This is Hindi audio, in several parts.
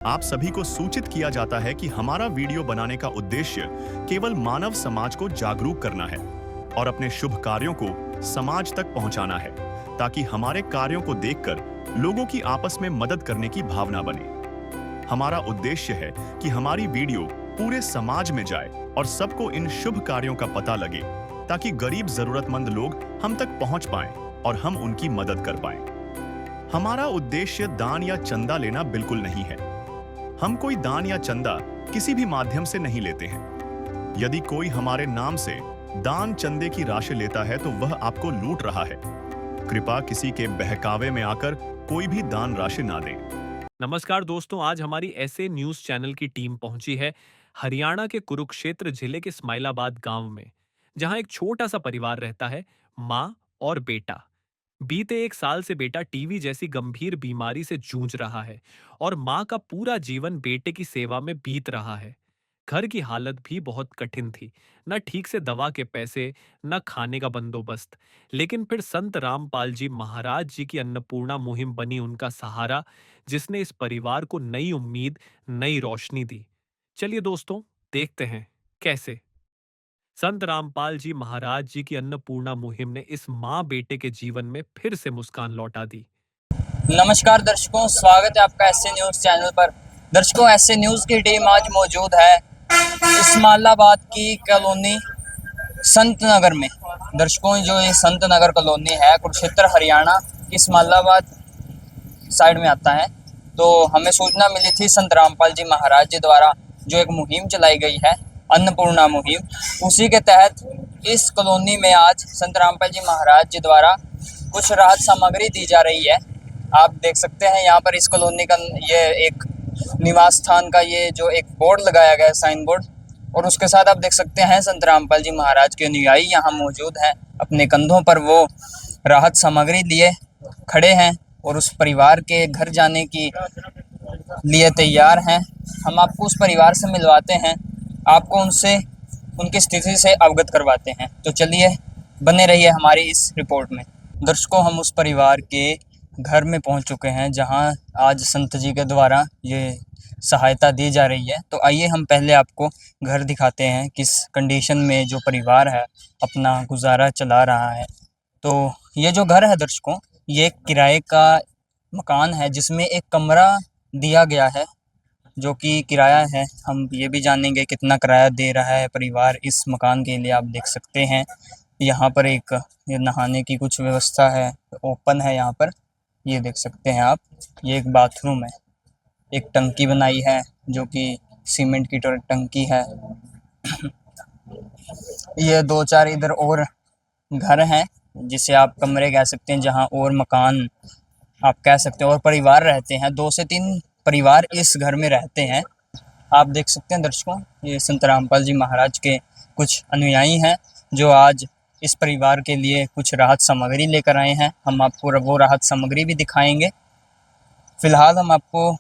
आप सभी को सूचित किया जाता है कि हमारा वीडियो बनाने का उद्देश्य केवल मानव समाज को जागरूक करना है और अपने शुभ कार्यों को समाज तक पहुंचाना है, ताकि हमारे कार्यों को देखकर लोगों की आपस में मदद करने की भावना बने। हमारा उद्देश्य है कि हमारी वीडियो पूरे समाज में जाए और सबको इन शुभ कार्यों का पता लगे, ताकि गरीब जरूरतमंद लोग हम तक पहुंच पाएं और हम उनकी मदद कर पाएं। हमारा उद्देश्य दान या चंदा लेना बिल्कुल नहीं है। हम कोई दान या चंदा किसी भी माध्यम से नहीं लेते हैं। यदि कोई हमारे नाम से दान चंदे की राशि लेता है तो वह आपको लूट रहा है। कृपया किसी के बहकावे में आकर कोई भी दान राशि ना दें। नमस्कार दोस्तों, आज हमारी ऐसे न्यूज चैनल की टीम पहुंची है हरियाणा के कुरुक्षेत्र जिले के इस्माइलाबाद गांव में, जहां एक छोटा सा परिवार रहता है, माँ और बेटा। बीते 1 साल से बेटा टीवी जैसी गंभीर बीमारी से जूझ रहा है और माँ का पूरा जीवन बेटे की सेवा में बीत रहा है। घर की हालत भी बहुत कठिन थी, न ठीक से दवा के पैसे, न खाने का बंदोबस्त। लेकिन फिर संत रामपाल जी महाराज जी की अन्नपूर्णा मुहिम बनी उनका सहारा, जिसने इस परिवार को नई उम्मीद, नई रोशनी दी। चलिए दोस्तों, देखते हैं कैसे संत रामपाल जी महाराज जी की अन्नपूर्णा मुहिम ने इस माँ बेटे के जीवन में फिर से मुस्कान लौटा दी। नमस्कार दर्शकों, स्वागत है आपका एसए न्यूज़ चैनल पर। दर्शकों, एसए न्यूज़ की टीम आज मौजूद है इस्माइलाबाद की कॉलोनी संत नगर में। दर्शकों, जो ये संत नगर कॉलोनी है कुरुक्षेत्र हरियाणा इस्माइलाबाद साइड में आता है। तो हमें सूचना मिली थी संत रामपाल जी महाराज जी द्वारा जो एक मुहिम चलाई गई है, अन्नपूर्णा मुहिम, उसी के तहत इस कॉलोनी में आज संत रामपाल जी महाराज जी द्वारा कुछ राहत सामग्री दी जा रही है। आप देख सकते हैं यहाँ पर इस कॉलोनी का ये एक निवास स्थान का ये जो एक बोर्ड लगाया गया है, साइन बोर्ड, और उसके साथ आप देख सकते हैं संत रामपाल जी महाराज के अनुयायी यहाँ मौजूद हैं। अपने कंधों पर वो राहत सामग्री लिए खड़े हैं और उस परिवार के घर जाने की लिए तैयार हैं। हम आपको उस परिवार से मिलवाते हैं, आपको उनसे उनकी स्थिति से अवगत करवाते हैं। तो चलिए, बने रहिए हमारी इस रिपोर्ट में। दर्शकों, हम उस परिवार के घर में पहुंच चुके हैं जहां आज संत जी के द्वारा ये सहायता दी जा रही है। तो आइए हम पहले आपको घर दिखाते हैं, किस कंडीशन में जो परिवार है अपना गुजारा चला रहा है। तो ये जो घर है दर्शकों, ये किराए का मकान है जिसमें एक कमरा दिया गया है जो कि किराया है। हम ये भी जानेंगे कितना किराया दे रहा है परिवार इस मकान के लिए। आप देख सकते हैं यहाँ पर एक ये नहाने की कुछ व्यवस्था है, ओपन है यहाँ पर, ये देख सकते हैं आप। ये एक बाथरूम है, एक टंकी बनाई है जो कि सीमेंट की टंकी है। ये 2-4 इधर और घर हैं जिसे आप कमरे कह सकते हैं, जहाँ और मकान आप कह सकते हैं, और परिवार रहते हैं। 2 से 3 परिवार इस घर में रहते हैं। आप देख सकते हैं दर्शकों, ये संत रामपाल जी महाराज के कुछ अनुयायी हैं जो आज इस परिवार के लिए कुछ राहत सामग्री लेकर आए हैं। हम आपको वो राहत सामग्री भी दिखाएंगे। फिलहाल हम आपको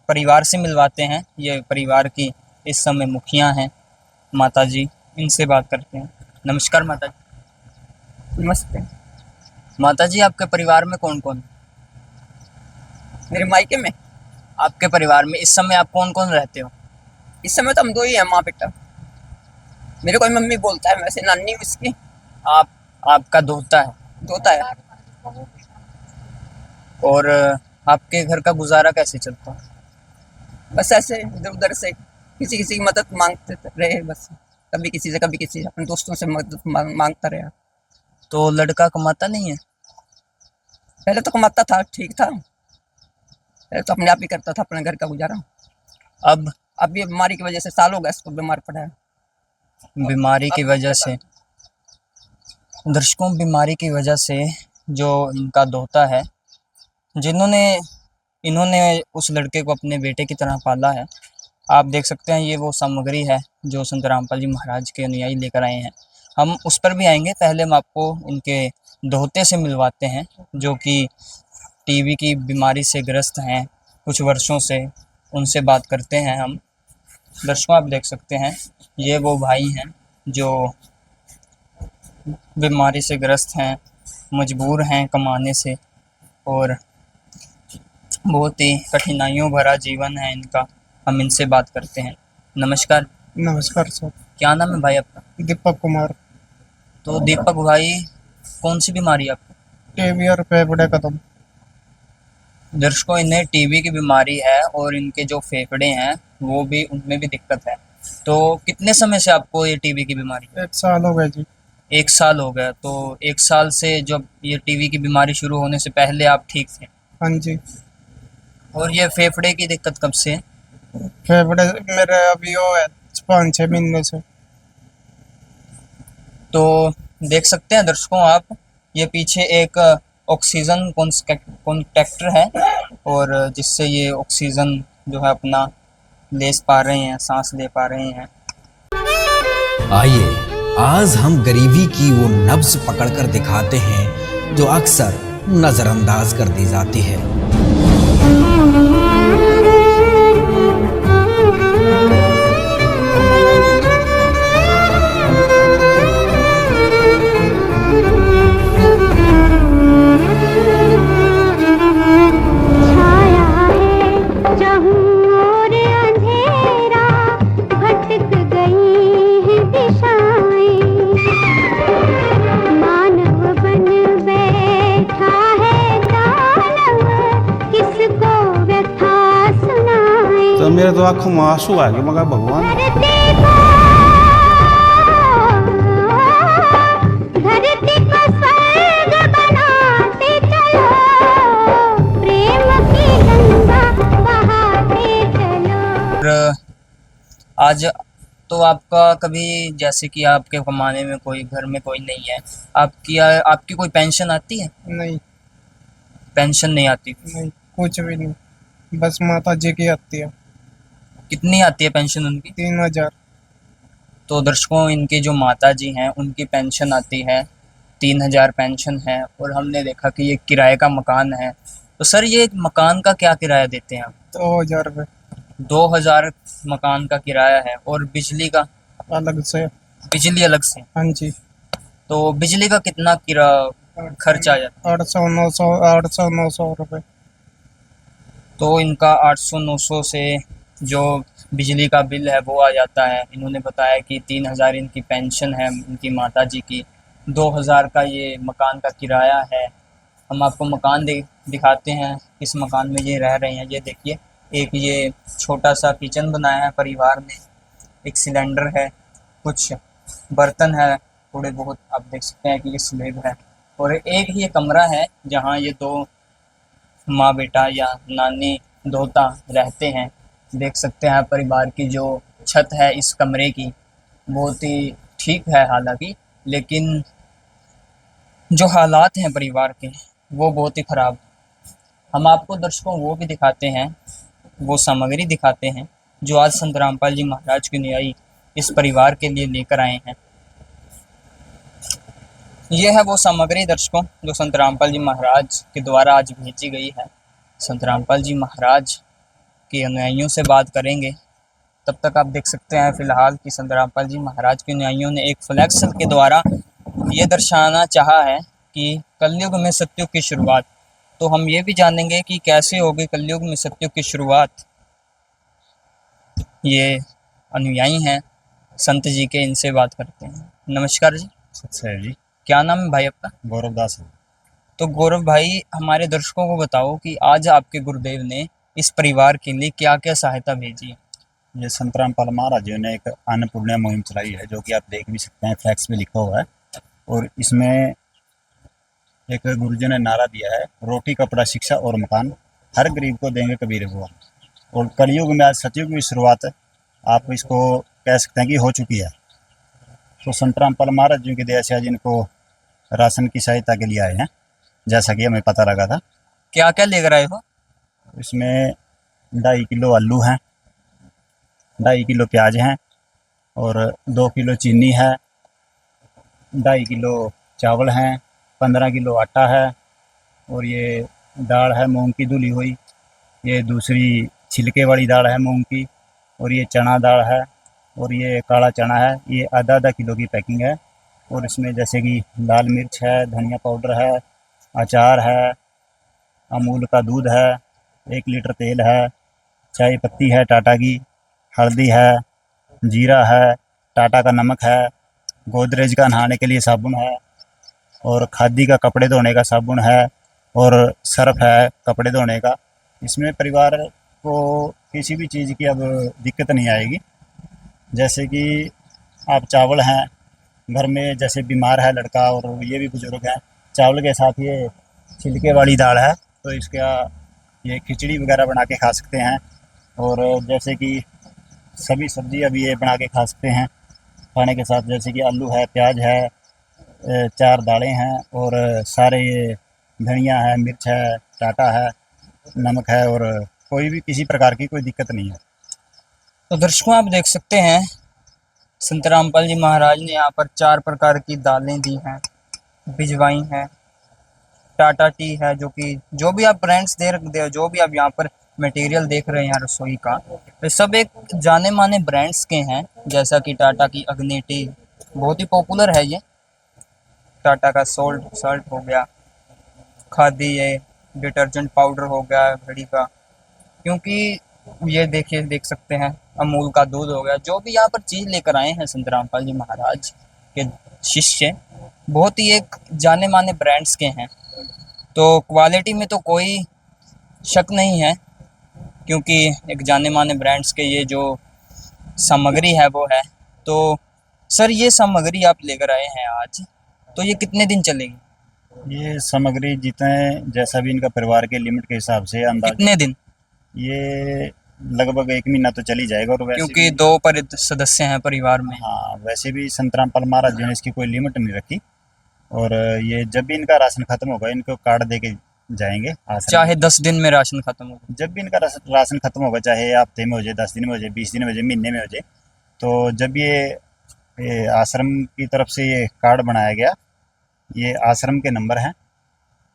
परिवार से मिलवाते हैं। ये परिवार की इस समय मुखिया हैं माता जी, इनसे बात करते हैं। नमस्कार माता जी। नमस्ते। माता जी, आपके परिवार में कौन कौन? मेरे मायके में आपके परिवार में इस समय आप कौन कौन रहते हो? इस समय तो हम 2 ही हैं, माँ बेटा। मेरे को मम्मी बोलता है, वैसे नानी उसकी आपका दोता है? दोता है। और आपके घर का गुजारा कैसे चलता है? बस ऐसे इधर उधर से किसी किसी की मदद मांगते रहे, बस कभी किसी से, कभी किसी अपने दोस्तों से मदद मांगता रहा। तो लड़का कमाता नहीं है? पहले तो कमाता था, ठीक था, पहले तो अपने आप ही करता था अपने घर का गुजारा। अब ये बीमारी की वजह से साल हो गया इसको बीमार पड़ा है। बीमारी की वजह से, दर्शकों, बीमारी की वजह से जो इनका दोता है, इन्होंने उस लड़के को अपने बेटे की तरह पाला है। आप देख सकते हैं ये वो सामग्री है जो संत रामपाल जी महाराज के अनुयायी लेकर आए हैं। हम उस पर भी आएंगे, पहले हम आपको इनके दोहते से मिलवाते हैं जो कि टीबी की बीमारी से ग्रस्त हैं कुछ वर्षों से। उनसे बात करते हैं हम। दर्शकों, आप देख सकते हैं ये वो भाई हैं जो बीमारी से ग्रस्त हैं, मजबूर हैं कमाने से, और बहुत ही कठिनाइयों भरा जीवन है इनका। हम इनसे बात करते हैं। नमस्कार। नमस्कार सर। क्या नाम है भाई आपका? दीपक कुमार। तो दीपक भाई, कौन सी बीमारी है आपको? टीबी और फेफड़े खत्म। दर्शकों, इन्हें टीबी की बीमारी है और इनके जो फेफड़े हैं वो भी, उनमें भी दिक्कत है। तो कितने समय से आपको ये टीबी की बीमारी है? 1 साल हो गया जी। 1 साल हो गया। तो 1 साल से जब ये टीबी की बीमारी शुरू होने से पहले आप ठीक थे, हाँ जी। और ये फेफड़े की दिक्कत कब से है? फेफड़े मेरे अभी वो है 5-6 महीने से। तो देख सकते हैं दर्शकों आप, ये पीछे एक ऑक्सीजन कॉन्ट्रैक्टर है, और जिससे ये ऑक्सीजन जो है अपना ले पा रहे हैं, सांस ले पा रहे हैं। आइए आज हम गरीबी की वो नब्ज पकड़कर दिखाते हैं जो अक्सर नजरअंदाज कर दी जाती है। तो मेरे तो आंखों में आंसू आ गए। मगर भगवान और आज तो आपका कभी, जैसे कि आपके कमाने में कोई, घर में कोई नहीं है, आपकी कोई पेंशन आती है? नहीं पेंशन नहीं आती। नहीं, कुछ भी नहीं, बस माता जी की आती है। कितनी आती है पेंशन उनकी? 3000। तो दर्शकों, इनकी जो माता जी हैं उनकी पेंशन आती है, 3000 पेंशन है। और हमने देखा कि ये किराए का मकान है। तो सर, ये मकान का क्या किराया देते हैं आप? 2000 रुपये 2000 मकान का किराया है। और बिजली का? अलग से। बिजली अलग से। हाँ जी। तो बिजली का कितना खर्च आ जाता है? 800-900 रुपये। तो इनका 800-900 से जो बिजली का बिल है वो आ जाता है। इन्होंने बताया कि 3000 इनकी पेंशन है इनकी माता जी की, 2000 का ये मकान का किराया है। हम आपको मकान दिखाते हैं, किस मकान में ये रह रहे हैं। ये देखिए, एक ये छोटा सा किचन बनाया है परिवार ने, एक सिलेंडर है, कुछ बर्तन है थोड़े बहुत, आप देख सकते हैं कि ये स्लैब है। और एक ये कमरा है जहाँ ये 2 माँ बेटा या नानी दोता रहते हैं। देख सकते हैं परिवार की जो छत है इस कमरे की, बहुत ही ठीक है हालांकि, लेकिन जो हालात हैं परिवार के वो बहुत ही ख़राब। हम आपको दर्शकों वो भी दिखाते हैं, वो सामग्री दिखाते हैं जो आज संत रामपाल जी महाराज की न्यायी इस परिवार के लिए लेकर आए हैं। ये है वो सामग्री दर्शकों जो संत रामपाल जी महाराज के द्वारा आज भेजी गई है। संत रामपाल जी महाराज के अनुयायियों से बात करेंगे। तब तक आप देख सकते हैं फिलहाल कि संत रामपाल जी महाराज के अनुयायियों ने एक फ्लैक्स के द्वारा ये दर्शाना चाहा है कि कलयुग में सतयुग की शुरुआत। तो हम ये भी जानेंगे कि कैसे होगी कलयुग में सतयुग की शुरुआत। ये अनुयायी हैं संत जी के, इनसे बात करते हैं। नमस्कार जी। सर जी। क्या नाम है भाई आपका? गौरव दास है। तो गौरव भाई, हमारे दर्शकों को बताओ कि आज आपके गुरुदेव ने इस परिवार के लिए क्या क्या सहायता भेजी है? ये संत रामपाल महाराज जी ने एक अन्नपूर्णा मुहिम चलाई है, जो कि आप देख भी सकते हैं, फ्लैक्स में लिखा हुआ है। और इसमें एक गुरुजी ने नारा दिया है, रोटी कपड़ा शिक्षा और मकान हर गरीब को देंगे कबीर भगवान। और कलयुग में आज सतयुग की शुरुआत आप इसको कह सकते हैं कि हो चुकी है। तो संत रामपाल महाराज जी की दया से आज इनको राशन की सहायता के लिए आए हैं, जैसा कि हमें पता लगा था। क्या क्या लेकर आए हो? इसमें 2.5 किलो आलू हैं, 2.5 किलो प्याज हैं, और 2 किलो चीनी है, 2.5 किलो चावल हैं, 15 किलो आटा है, और ये दाल है मूंग की धुली हुई, ये दूसरी छिलके वाली दाल है मूंग की, और ये चना दाल है, और ये काला चना है। ये आधा किलो की पैकिंग है। और इसमें जैसे कि लाल मिर्च है, धनिया पाउडर है, अचार है, अमूल का दूध है, 1 लीटर तेल है, चाय पत्ती है टाटा की, हल्दी है, जीरा है, टाटा का नमक है, गोदरेज का नहाने के लिए साबुन है, और खादी का कपड़े धोने का साबुन है, और सर्फ है कपड़े धोने का। इसमें परिवार को किसी भी चीज़ की अब दिक्कत नहीं आएगी। जैसे कि आप चावल हैं घर में, जैसे बीमार है लड़का और ये भी बुजुर्ग हैं, चावल के साथ ये छिलके वाली दाल है तो इसका ये खिचड़ी वगैरह बना के खा सकते हैं। और जैसे कि सभी सब्ज़ी अभी ये बना के खा सकते हैं खाने के साथ, जैसे कि आलू है, प्याज है, 4 दालें हैं, और सारे ये धनिया है, मिर्च है, टाटा है, नमक है, और कोई भी किसी प्रकार की कोई दिक्कत नहीं है। तो दर्शकों आप देख सकते हैं संत रामपाल जी महाराज ने यहाँ पर 4 प्रकार की दालें दी हैं, भिजवाई हैं, टाटा टी है, जो कि जो भी आप ब्रांड्स दे जो भी आप यहाँ पर मटेरियल देख रहे हैं रसोई का, तो सब एक जाने माने ब्रांड्स के हैं। जैसा कि टाटा की अग्नि टी बहुत ही पॉपुलर है, ये टाटा का सॉल्ट हो गया, खादी ये डिटर्जेंट पाउडर हो गया घड़ी का, क्योंकि ये देख सकते हैं अमूल का दूध हो गया। जो भी यहाँ पर चीज़ लेकर आए हैं संत रामपाल जी महाराज के शिष्य, बहुत ही एक जाने माने ब्रांड्स के हैं। तो क्वालिटी में तो कोई शक नहीं है, क्योंकि एक जाने माने ब्रांड्स के ये जो सामग्री है वो है। तो सर ये सामग्री आप लेकर आए हैं आज, तो ये कितने दिन चलेगी? ये सामग्री जितने जैसा भी इनका परिवार के लिमिट के हिसाब से अंदाज, कितने दिन? ये लगभग 1 महीना तो चल ही जाएगा। और वैसे क्योंकि 2 सदस्य हैं परिवार में। हाँ, वैसे भी संत रामपाल महाराज जी ने इसकी कोई लिमिट नहीं रखी। और ये जब भी इनका राशन खत्म होगा इनको कार्ड दे के जाएंगे आश्रम। चाहे 10 दिन में राशन खत्म हो, जब भी इनका राशन खत्म होगा, चाहे हफ्ते में हो जाए, 10 दिन में हो जाए, 20 दिन में हो जाए, महीने में हो जाए, तो जब ये आश्रम की तरफ से ये कार्ड बनाया गया, ये आश्रम के नंबर हैं,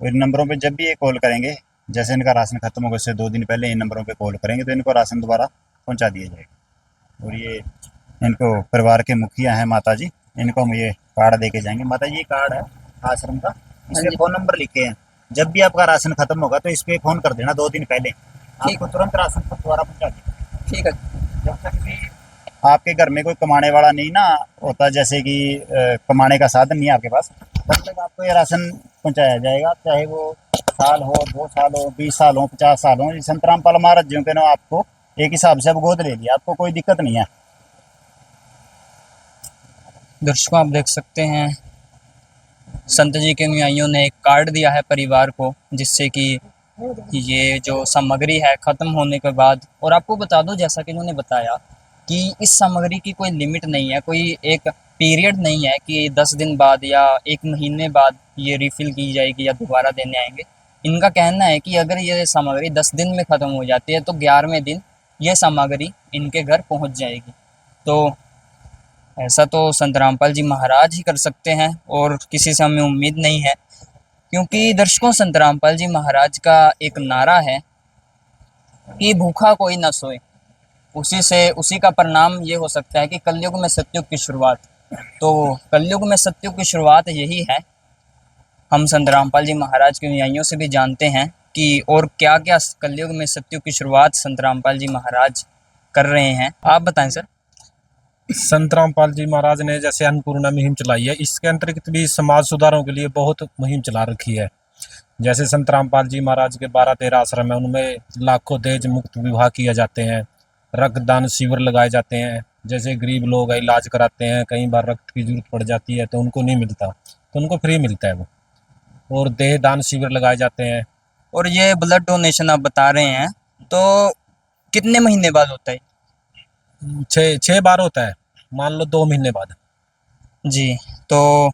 और इन नंबरों पे जब भी ये कॉल करेंगे, जैसे इनका राशन खत्म होगा उससे 2 दिन पहले इन नंबरों पे कॉल करेंगे तो इनको राशन दोबारा पहुंचा दिया जाएगा। और ये इनको परिवार के मुखिया हैं माता जी, इनको हम ये कार्ड दे के जाएंगे। माता जी ये कार्ड है आश्रम का, इसमें फ़ोन नंबर लिखे हैं। जब भी आपका राशन खत्म होगा तो इस पर फ़ोन कर देना 2 दिन पहले, आपको तुरंत राशन दोबारा पहुँचा देगा। ठीक है। जब तक भी आपके घर में कोई कमाने वाला नहीं ना होता, जैसे कि कमाने का साधन नहीं है आपके पास, तब तक आपको ये राशन पहुंचाया जाएगा, चाहे वो साल हो, 2 साल हो, 20 साल हो, 50 साल हो। संत रामपाल महाराज जी के ना आपको एक हिसाब से अब गोद ले लिया, आपको कोई दिक्कत नहीं है। दर्शकों आप देख सकते हैं संत जी के अनुयायियों ने एक कार्ड दिया है परिवार को, जिससे कि ये जो सामग्री है ख़त्म होने के बाद, और आपको बता दूं जैसा कि इन्होंने बताया कि इस सामग्री की कोई लिमिट नहीं है, कोई एक पीरियड नहीं है कि 10 दिन बाद या 1 महीने बाद ये रिफ़िल की जाएगी या दोबारा देने आएंगे। इनका कहना है कि अगर ये सामग्री 10 दिन में ख़त्म हो जाती है तो 11वें दिन ये सामग्री इनके घर पहुंच जाएगी। तो ऐसा तो संत रामपाल जी महाराज ही कर सकते हैं और किसी से हमें उम्मीद नहीं है, क्योंकि दर्शकों संत रामपाल जी महाराज का एक नारा है कि भूखा कोई न सोए। उसी का परिणाम ये हो सकता है कि कलयुग में सतयुग की शुरुआत। तो कलयुग में सतयुग की शुरुआत यही है। हम संत रामपाल जी महाराज के अनुयायियों से भी जानते हैं कि और क्या क्या कलयुग में सतयुग की शुरुआत संत रामपाल जी महाराज कर रहे हैं। आप बताएं सर। संत रामपाल जी महाराज ने जैसे अन्नपूर्णा मुहिम चलाई है, इसके अंतर्गत भी समाज सुधारों के लिए बहुत मुहिम चला रखी है। जैसे संत रामपाल जी महाराज के 12-13 आश्रम है, उनमें लाखों दहेज मुक्त विवाह किए जाते हैं, रक्तदान शिविर लगाए जाते हैं। जैसे गरीब लोग इलाज कराते हैं, कई बार रक्त की जरूरत पड़ जाती है तो उनको नहीं मिलता, तो उनको फ्री मिलता है वो। और देह दान शिविर लगाए जाते हैं। और ये ब्लड डोनेशन आप बता रहे हैं, तो कितने महीने बाद होता है? 6 बार होता है, मान लो 2 महीने बाद। जी, तो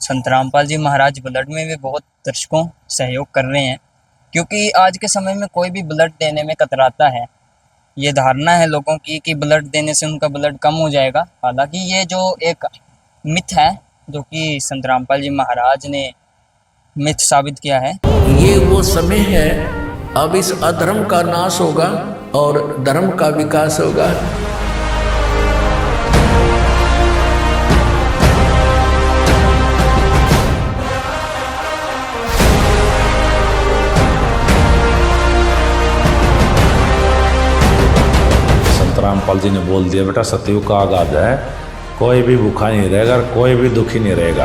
संत रामपाल जी महाराज ब्लड में भी बहुत दर्शकों सहयोग कर रहे हैं, क्योंकि आज के समय में कोई भी ब्लड देने में कतराता है। ये धारणा है लोगों की कि ब्लड देने से उनका ब्लड कम हो जाएगा। हालांकि ये जो एक मिथ है, जो कि संत रामपाल जी महाराज ने मिथ साबित किया है। ये वो समय है, अब इस अधर्म का नाश होगा और धर्म का विकास होगा। संत रामपाल जी ने बोल दिया, बेटा सतयुग का आगाज है, कोई भी भूखा नहीं रहेगा और कोई भी दुखी नहीं रहेगा।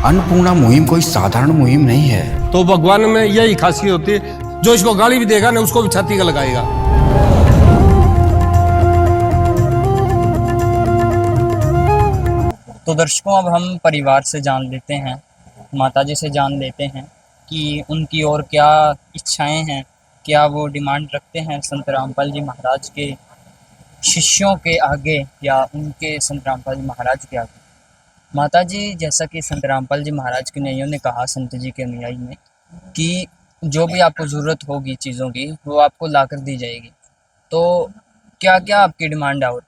अन्नपूर्णा मुहिम कोई साधारण मुहिम नहीं है। तो भगवान में यही खासियत होती है, जो इसको गाली भी देगा ना उसको भी छाती का लगाएगा। तो दर्शकों, अब हम परिवार से जान लेते हैं, माताजी से जान लेते हैं कि उनकी और क्या इच्छाएं हैं, क्या वो डिमांड रखते हैं संत रामपाल जी महाराज के शिष्यों के आगे या उनके संत रामपाल जी महाराज के आगे। माताजी, जैसा कि संत रामपाल जी महाराज के नैयों ने कहा संत जी के अनुयायी में कि जो भी आपको ज़रूरत होगी चीज़ों की वो आपको ला कर दी जाएगी, तो क्या क्या आपकी डिमांड है? और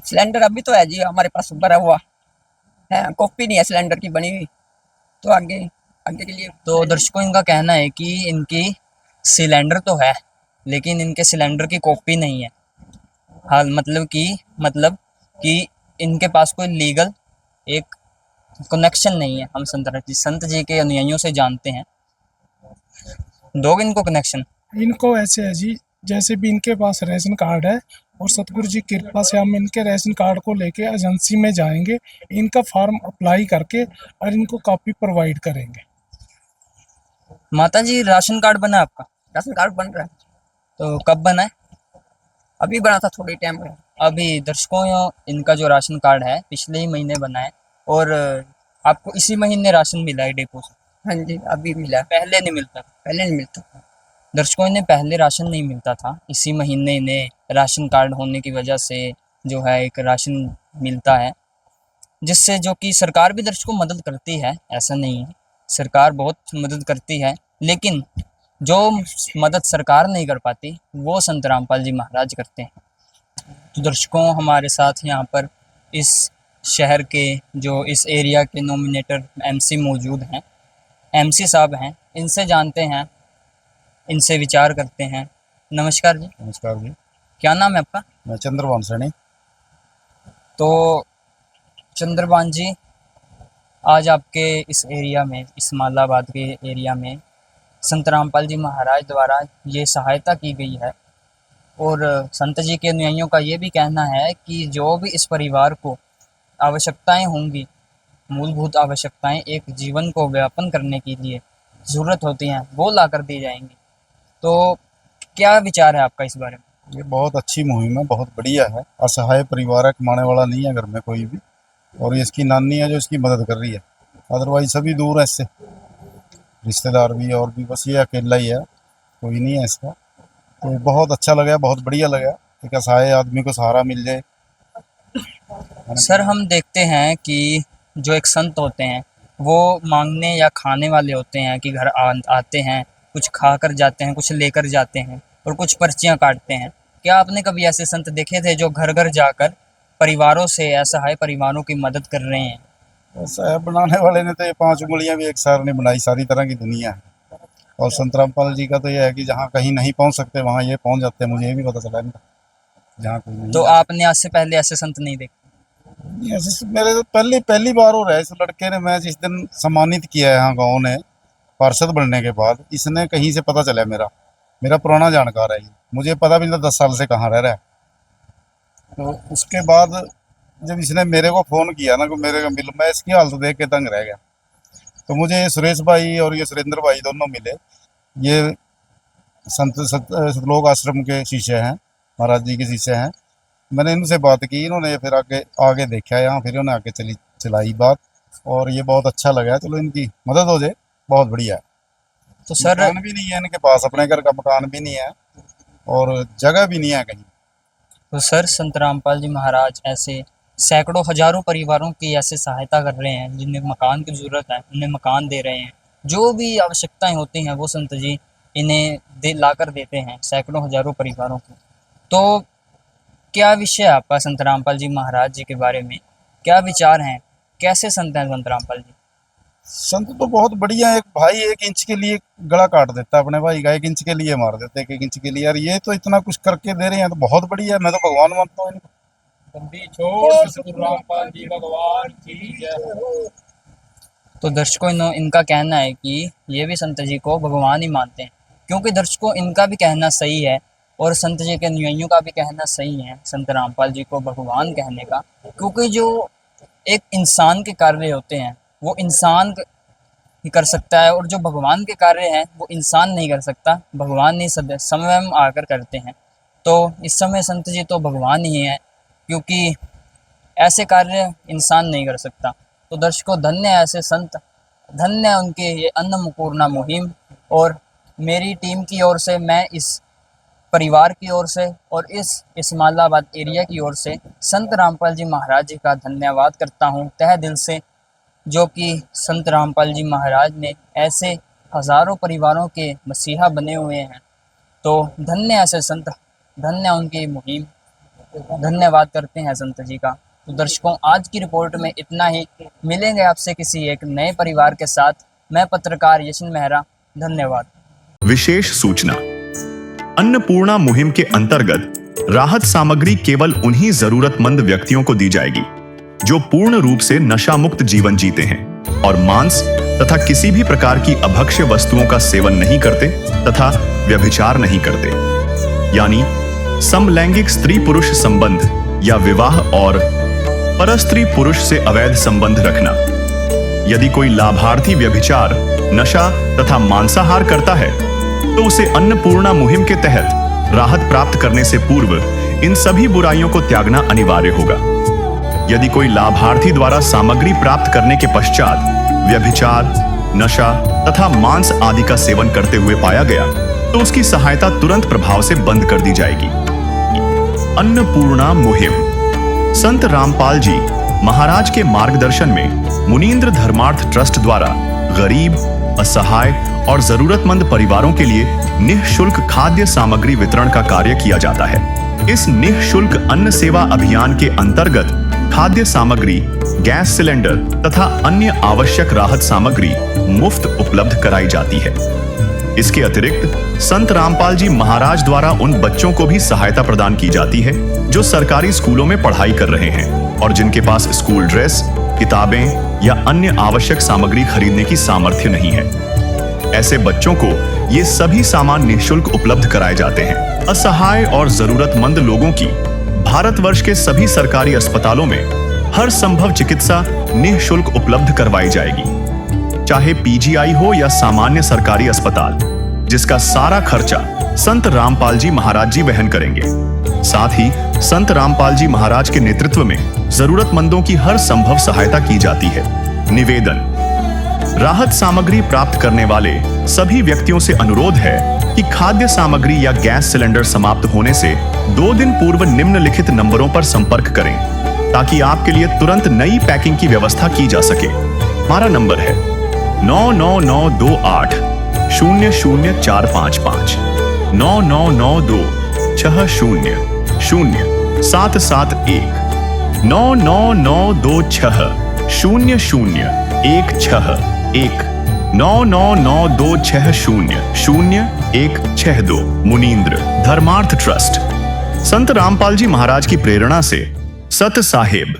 सिलेंडर अभी तो है जी हमारे पास भरा हुआ है, कॉपी नहीं है सिलेंडर की बनी हुई, तो आगे आगे के लिए। तो दर्शकों, इनका कहना है कि इनकी सिलेंडर तो है लेकिन इनके सिलेंडर की कॉपी नहीं है। हाल मतलब कि इनके पास कोई लीगल एक कनेक्शन नहीं है। हम संत जी के अनुयायियों से जानते हैं, दोगे इनको कनेक्शन? इनको ऐसे है जी, जैसे भी इनके पास राशन कार्ड है और सतगुरु जी की कृपा से हम इनके राशन कार्ड को लेके एजेंसी में जाएंगे, इनका फॉर्म अप्लाई करके और इनको कॉपी प्रोवाइड करेंगे। माता जी, राशन कार्ड बना आपका? राशन कार्ड बन रहा है। तो कब बना है? अभी बना था, थोड़ी टाइम में। अभी दर्शकों, इनका जो राशन कार्ड है पिछले ही महीने बना है और आपको इसी महीने राशन मिला है डिपो से? हाँ जी, अभी मिला। पहले नहीं मिलता? पहले नहीं मिलता। दर्शकों, इन्हें पहले राशन नहीं मिलता था, इसी महीने इन्हें राशन कार्ड होने की वजह से जो है एक राशन मिलता है, जिससे जो कि सरकार भी दर्शकों मदद करती है, ऐसा नहीं है, सरकार बहुत मदद करती है, लेकिन जो मदद सरकार नहीं कर पाती वो संत रामपाल जी महाराज करते हैं। तो दर्शकों, हमारे साथ यहाँ पर इस शहर के, जो इस एरिया के नॉमिनेटर एमसी मौजूद हैं, एमसी साहब हैं, इनसे जानते हैं, इनसे विचार करते हैं। नमस्कार जी। नमस्कार जी। क्या नाम है आपका? मैं चंद्रभान सैनी। तो चंद्रभान जी, आज आपके इस एरिया में, इस्माइलाबाद के एरिया में संत रामपाल जी महाराज द्वारा ये सहायता की गई है और संत जी के अनुयायियों का ये भी कहना है कि जो भी इस परिवार को आवश्यकताएं होंगी, मूलभूत आवश्यकताएं एक जीवन को व्यापन करने के लिए ज़रूरत होती हैं, वो ला कर दी जाएंगी। तो क्या विचार है आपका इस बारे में? ये बहुत अच्छी मुहिम है, बहुत बढ़िया है। असहाय परिवार है, कमाने वाला नहीं है घर में कोई भी, और ये इसकी नानी है जो इसकी मदद कर रही है, अदरवाइज सभी दूर है इससे, रिश्तेदार भी और भी, बस ये अकेला ही है, कोई नहीं है इसका। तो बहुत अच्छा लगा, बहुत बढ़िया लगा, एक असहाय आदमी को सहारा मिल जाए। सर, हम देखते हैं कि जो एक संत होते हैं वो मांगने या खाने वाले होते हैं कि घर आते हैं, कुछ खा कर जाते हैं, कुछ लेकर जाते हैं और कुछ पर्चियां काटते हैं। क्या आपने कभी ऐसे संत देखे थे जो घर घर जाकर परिवारों से, असहाय परिवारों की मदद कर रहे हैं? ऐसा बनाने वाले ने तो ये 5 उंगलियां भी एक सार नहीं बनाई, सारी तरह की दुनिया है। और संत रामपाल जी का तो यह है कि जहाँ कहीं नहीं पहुँच सकते वहाँ ये पहुँच जाते हैं, मुझे ये भी पता चला इनका, जहाँ कोई नहीं। तो आपने आज से पहले ऐसे संत नहीं देखे? ऐसे मेरे तो पहली बार हो रहा है। इस लड़के ने, मैं जिस दिन सम्मानित किया है यहाँ गाँव ने पार्षद बनने के बाद, इसने कहीं से पता चला, मेरा पुराना जानकार है, मुझे पता भी नहीं था 10 साल से कहाँ रह रहा है। तो उसके बाद जब इसने मेरे को फ़ोन किया ना, मेरे को मिल, मैं इसकी हालत देख के तंग रह गया। तो मुझे ये सुरेश भाई और ये सुरेंद्र भाई दोनों मिले, ये संत सतलोक आश्रम के शिष्य हैं, महाराज जी के शिष्य हैं। मैंने इनसे बात की, इन्होंने फिर आगे देखा यहाँ, फिर इन्होंने आगे चलाई बात, और ये बहुत अच्छा लगा। चलो इनकी मदद हो जाए, बहुत बढ़िया है। तो सर, मकान भी नहीं है इनके पास, अपने घर का मकान भी नहीं है और जगह भी नहीं है कहीं। तो सर, संत रामपाल जी महाराज ऐसे सैकड़ों हजारों परिवारों की ऐसे सहायता कर रहे हैं जिन्हें मकान की ज़रूरत है, उन्हें मकान दे रहे हैं, जो भी आवश्यकताएं होती हैं वो संत जी इन्हें ला कर देते हैं सैकड़ों हजारों परिवारों को। तो क्या विषय है आपका संत रामपाल जी महाराज जी के बारे में? क्या विचार हैं? कैसे संत हैं संत रामपाल जी? संत तो बहुत बढ़िया है। एक भाई 1 इंच के लिए गला काट देता है अपने भाई का, 1 इंच के लिए मार देते हैं, 1 इंच के लिए। यार ये तो इतना कुछ करके दे रहे हैं, तो बहुत बढ़िया है। मैं तो भगवान मानता हूँ इनको। बंदी छोड़ सतगुरु रामपाल जी भगवान की जय। तो दर्शकों इनका कहना है कि ये भी संत जी को भगवान ही मानते हैं, क्योंकि दर्शकों इनका भी कहना सही है और संत जी के अनुयायियों का भी कहना सही है संत रामपाल जी को भगवान कहने का, क्योंकि जो एक इंसान के कार्य होते हैं वो इंसान ही कर सकता है और जो भगवान के कार्य हैं वो इंसान नहीं कर सकता, भगवान ही स्वयं आकर करते हैं। तो इस समय संत जी तो भगवान ही हैं, क्योंकि ऐसे कार्य इंसान नहीं कर सकता। तो दर्शकों धन्य है ऐसे संत, धन्य है उनके ये अन्नपूर्णा मुहिम। और मेरी टीम की ओर से, मैं इस परिवार की ओर से और इस इस्माइलाबाद एरिया की ओर से संत रामपाल जी महाराज जी का धन्यवाद करता हूँ तहे दिल से, जो कि संत रामपाल जी महाराज ने ऐसे हज़ारों परिवारों के मसीहा बने हुए हैं। तो धन्य ऐसे संत, धन्य उनकी मुहिम, धन्यवाद करते हैं संत जी का। तो दर्शकों आज की रिपोर्ट में इतना ही, मिलेंगे आपसे किसी एक नए परिवार के साथ। मैं पत्रकार यशन मेहरा, धन्यवाद। विशेष सूचना, अन्नपूर्णा मुहिम के अंतर्गत राहत सामग्री केवल उन्हीं जरूरतमंद व्यक्तियों को दी जाएगी जो पूर्ण रूप से नशा मुक्त जीवन जीते हैं और मांस तथा किसी भी प्रकार की अभक्ष्य वस्तुओं का सेवन नहीं करते तथा व्यभिचार नहीं करते, यानी समलैंगिक स्त्री पुरुष संबंध या विवाह और परस्त्री पुरुष से अवैध संबंध रखना। यदि कोई लाभार्थी व्यभिचार, नशा तथा मांसाहार करता है तो उसे अन्नपूर्णा मुहिम के तहत राहत प्राप्त करने से पूर्व इन सभी बुराइयों को त्यागना अनिवार्य होगा। यदि कोई लाभार्थी द्वारा सामग्री प्राप्त करने के पश्चात व्यभिचार, नशा तथा मांस आदि का सेवन करते हुए पाया गया तो उसकी सहायता तुरंत प्रभाव से बंद कर दी जाएगी। अन्नपूर्णा मुहिम संत रामपाल जी महाराज के मार्गदर्शन में मुनींद्र धर्मार्थ ट्रस्ट द्वारा गरीब, असहाय और जरूरतमंद परिवारों के लिए निःशुल्क खाद्य सामग्री वितरण का कार्य किया जाता है। इस निःशुल्क अन्न सेवा अभियान के अंतर्गत खाद्य सामग्री, गैस सिलेंडर तथा अन्य आवश्यक राहत सामग्री मुफ्त उपलब्ध कराई जाती है। इसके अतिरिक्त संत रामपाल जी महाराज द्वारा उन बच्चों को भी सहायता प्रदान की जाती है जो सरकारी स्कूलों में पढ़ाई कर रहे हैं और जिनके पास स्कूल ड्रेस, किताबें या अन्य आवश्यक सामग्री खरीदने की सामर्थ्य नहीं है। ऐसे बच्चों को ये सभी सामान निःशुल्क उपलब्ध कराए जाते हैं। असहाय और जरूरतमंद लोगों की भारतवर्ष के सभी सरकारी अस्पतालों में हर संभव चिकित्सा निःशुल्क उपलब्ध करवाई जाएगी, चाहे पीजीआई हो या सामान्य सरकारी अस्पताल, जिसका सारा खर्चा संत रामपाल जी महाराज जी वहन करेंगे। साथ ही संत रामपाल जी महाराज के नेतृत्व में जरूरतमंदों की हर संभव सहायता की जाती है। निवेदन, राहत सामग्री प्राप्त करने वाले सभी व्यक्तियों से अनुरोध है कि खाद्य सामग्री या गैस सिलेंडर समाप्त होने से 2 दिन पूर्व निम्नलिखित नंबरों पर संपर्क करें ताकि आपके लिए तुरंत नई पैकिंग की व्यवस्था की जा सके। हमारा नंबर है 99928 00455 9992 60 0771 99926 0016 99926000162 मुनींद्र धर्मार्थ ट्रस्ट। संत रामपाल जी महाराज की प्रेरणा से सत साहेब